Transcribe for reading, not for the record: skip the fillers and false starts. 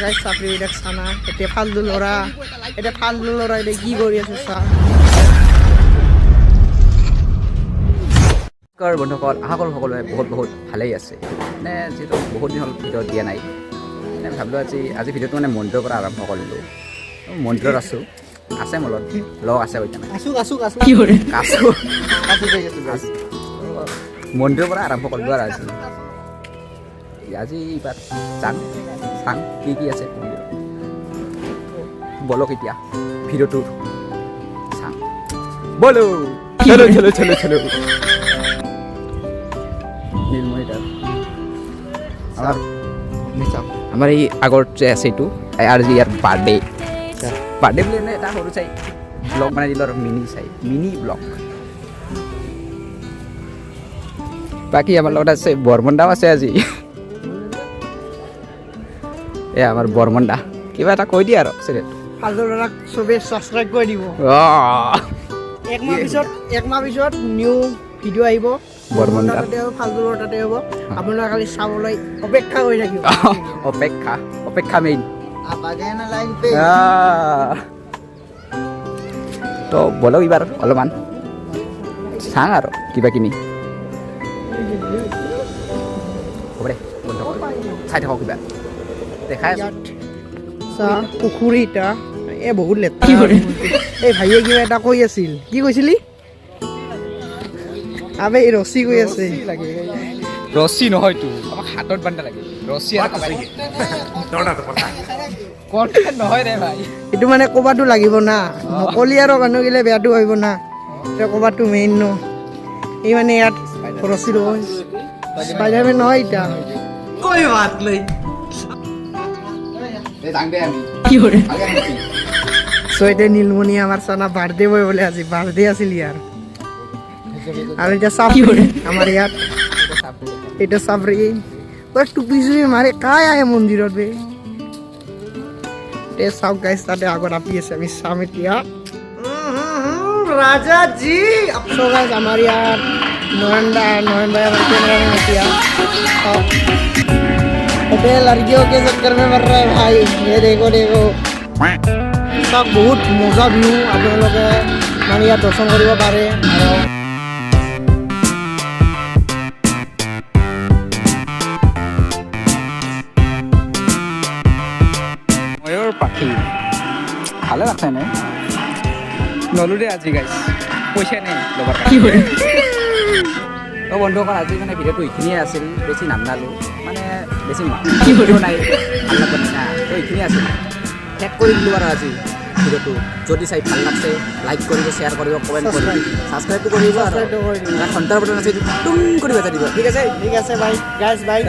গাইছ চাপৰি বিলাক চানা এতিয়া ফালতু ল'ৰা এতিয়া কি কৰি আছে চা বন্ধুসকল আশা কৰোঁ সকলোৱে বহুত ভালেই আছে মানে যিহেতু বহুত দিন হ'ল ভিডিঅ' দিয়া নাই মানে ভাবিলোঁ আজি ভিডিঅ'টো মানে মন্দিৰৰ পৰা আৰম্ভ কৰিলোঁ মন্দিৰত আছোঁ আছে মোৰ লগত লগ আছে মন্দিৰৰ পৰা আৰম্ভ কৰিলোঁ আৰু আজি এইবাৰ চাং কি আছে বলক এতিয়া ভিডিঅ'টো চাং বলো চলো নীলমণিটাৰ আমাৰ এই আগৰ যে আছে এইটো আৰু যে ইয়াৰ বাৰ্থডে বুলি এনে এটা সৰু চাই ব্লগ বনাই দিলোঁ আৰু মিনি ব্লগ বাকী আমাৰ লগত আছে বৰমণ্ডাও আছে আজি এ আমাৰ বৰমণ্ডা কিবা এটা কৈ দিয়ে আৰু ফালতু ল'ৰাক চবে ছাবস্ক্ৰাইব কৰি দিব একমাহ পিছত নিউ ভিডিঅ' আহিব বৰমণ্ডা ফালতু ল'ৰা তাতে হ'ব আপোনালোকে খালি চাবলৈ অপেক্ষা কৰি থাকিব অপেক্ষা মেইন তো বলক এইবাৰ অলপমান চাওঁ আৰু কিবা কিনি হ'ব দে বন্ধ চাই থাকক কিবা দেখাই পুখুৰী এটা বহুত লেতেৰা এই ভাইয়ে কিবা এটা কৈ আছিল কি কৈছিলি আবে এই ৰছী কৈ আছে ৰছী নহয়তো আমাক হাতত বান্ধা লাগে ৰছী নহয় দে ভাই এইটো মানে ক'বাতো লাগিব না নকলি আৰু মানুহ গেলে বেয়াটো আহিব না ক'বাতো মেইন ন এই মানে ইয়াত ৰছী ল'ব স্পাইডাৰমেন নহয় এতিয়া কৈ বাত লৈ চ' এতিয়া নীলমণি আমাৰ চানা বাৰ্থডে বয় বোলে আজি বাৰ্থডে আছিল ইয়াৰ আৰু এতিয়া চাপৰি আমাৰ ইয়াত এটা চাপৰি তই টুপি চুপি মাৰি কাই আহে মন্দিৰত বে তে চাওক গাইছ তাতে আগত আপি আছে আমি চাম এতিয়া ৰাজাজী আপছো গাইছ আমাৰ ইয়াত नयन भाई हमारे कैमरा में मतिया अबे लड़कियों के चक्कर में मर रहा है भाई ये देखो सब बहुत मजा व्यू आपलोगे माने यार दर्शन करिब पारे ময়ূর পাখি ভালো লাগছে না নলু দে আজি গাইছ পইচা নেই লবার তো বন্ধুসকল আজি মানে ভিডিঅ'টো এইখিনিয়ে আছিল বেছি নামনালোঁ মানে বেছি ভিডিঅ' নাই ভাল লাগব না তো এইখিনিয়ে আছিল শেষ কৰি দিলোঁ আৰু আজি ভিডিঅ'টো যদি চাই ভাল লাগছে লাইক কৰিব শ্বেয়াৰ কৰিব কমেণ্ট কৰিব ছাবস্ক্ৰাইবটো কৰিব আৰু ঘণ্টাৰ বটন আছে টুং কৰি বাজাই দিব ঠিক আছে ভাই গাইছ বাই